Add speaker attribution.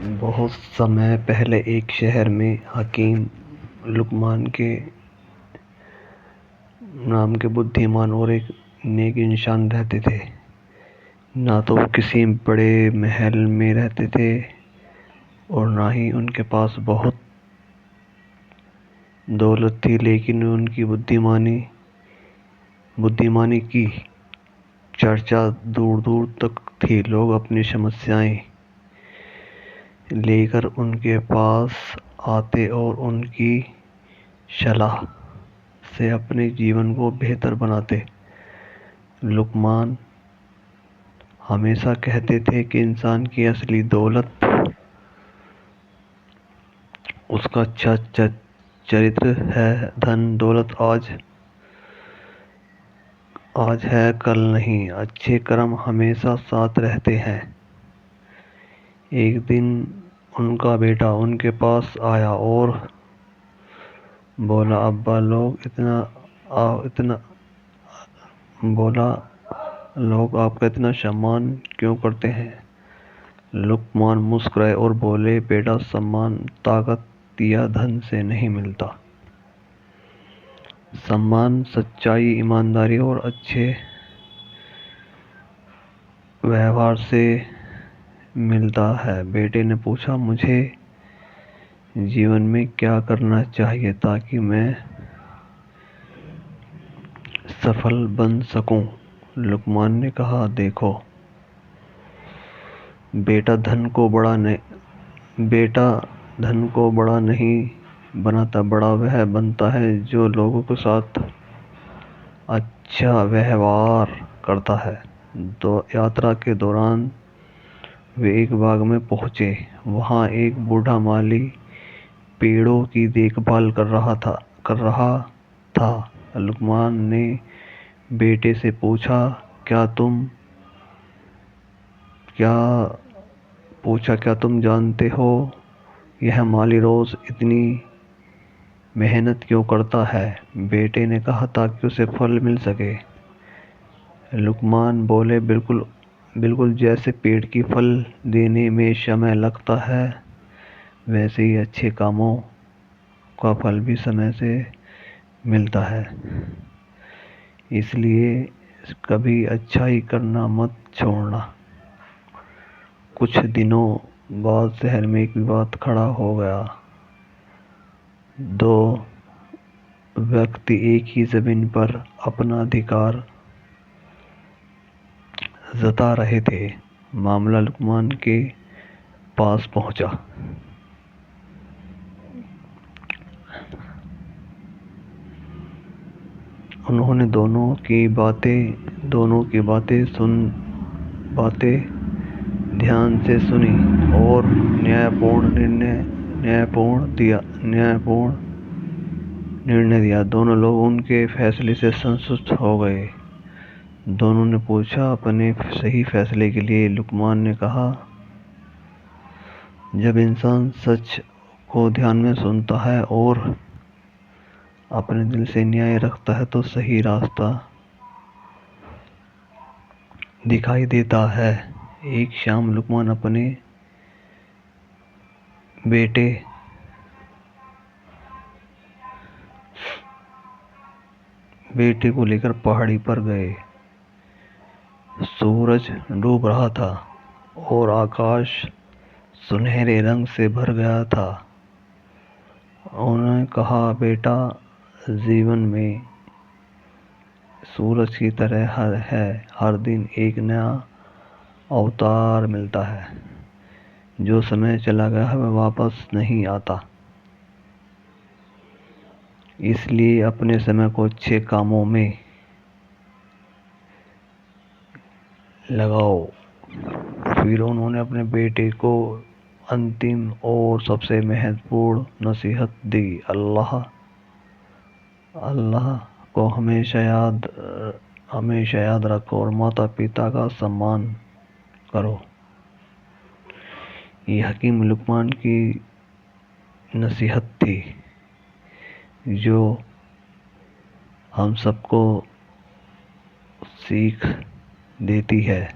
Speaker 1: بہت سمے پہلے ایک شہر میں حکیم لقمان کے نام کے بدھیمان اور ایک نیک انسان رہتے تھے۔ نہ تو وہ کسی بڑے محل میں رہتے تھے اور نہ ہی ان کے پاس بہت دولت تھی، لیکن ان کی بدھیمانی کی چرچا دور دور تک تھی۔ لوگ اپنی سمسیائیں لے کر ان کے پاس آتے اور ان کی صلاح سے اپنے جیون کو بہتر بناتے۔ لقمان ہمیشہ کہتے تھے کہ انسان کی اصلی دولت اس کا اچھا چرتر ہے۔ دھن دولت آج ہے، کل نہیں۔ اچھے کرم ہمیشہ ساتھ رہتے ہیں۔ ایک دن ان کا بیٹا ان کے پاس آیا اور بولا، ابا لوگ آپ کا اتنا سمان کیوں کرتے ہیں؟ لقمان مسکرائے اور بولے، بیٹا، سمان طاقت یا دھن سے نہیں ملتا۔ سمان سچائی، ایمانداری اور اچھے ویوہار سے ملتا ہے۔ بیٹے نے پوچھا، مجھے جیون میں کیا کرنا چاہیے تاکہ میں سفل بن سکوں؟ لقمان نے کہا، دیکھو بیٹا، دھن کو بڑا نہیں بناتا، بڑا وہ بنتا ہے جو لوگوں کے ساتھ اچھا ویوہار کرتا ہے۔ یاترا کے دوران وہ ایک باغ میں پہنچے۔ وہاں ایک بوڑھا مالی پیڑوں کی دیکھ بھال کر رہا تھا۔ لقمان نے بیٹے سے پوچھا، کیا تم جانتے ہو یہ مالی روز اتنی محنت کیوں کرتا ہے؟ بیٹے نے کہا، تاکہ اسے پھل مل سکے۔ لقمان بولے، بالکل جیسے پیڑ کی پھل دینے میں سمے لگتا ہے، ویسے ہی اچھے کاموں کا پھل بھی سمے سے ملتا ہے۔ اس لیے کبھی اچھائی کرنا مت چھوڑنا۔ کچھ دنوں بعد شہر میں ایک وواد کھڑا ہو گیا۔ دو ویکتی ایک ہی زمین پر اپنا ادھیکار جتا رہے تھے۔ معاملہ لقمان کے پاس پہنچا۔ انہوں نے دونوں کی باتیں دھیان سے سنی اور نیائے پورن نرنے دیا۔ دونوں لوگ ان کے فیصلے سے سنتشٹ ہو گئے۔ دونوں نے پوچھا، اپنے صحیح فیصلے کے لیے؟ لقمان نے کہا، جب انسان سچ کو دھیان میں سنتا ہے اور اپنے دل سے نیائے رکھتا ہے تو صحیح راستہ دکھائی دیتا ہے۔ ایک شام لقمان اپنے بیٹے کو لے کر پہاڑی پر گئے۔ سورج ڈوب رہا تھا اور آکاش سنہرے رنگ سے بھر گیا تھا۔ انہوں نے کہا، بیٹا، جیون میں سورج کی طرح ہے، ہر دن ایک نیا اوتار ملتا ہے۔ جو سمے چلا گیا ہے وہ واپس نہیں آتا۔ اس لیے اپنے سمے کو اچھے کاموں میں لگاؤ۔ پھر انہوں نے اپنے بیٹے کو انتم اور سب سے مہتوپورن نصیحت دی، اللہ کو ہمیشہ یاد رکھو اور ماتا پتا کا سمان کرو۔ یہ حکیم لقمان کی نصیحت تھی جو ہم سب کو سیکھ دیتی ہے۔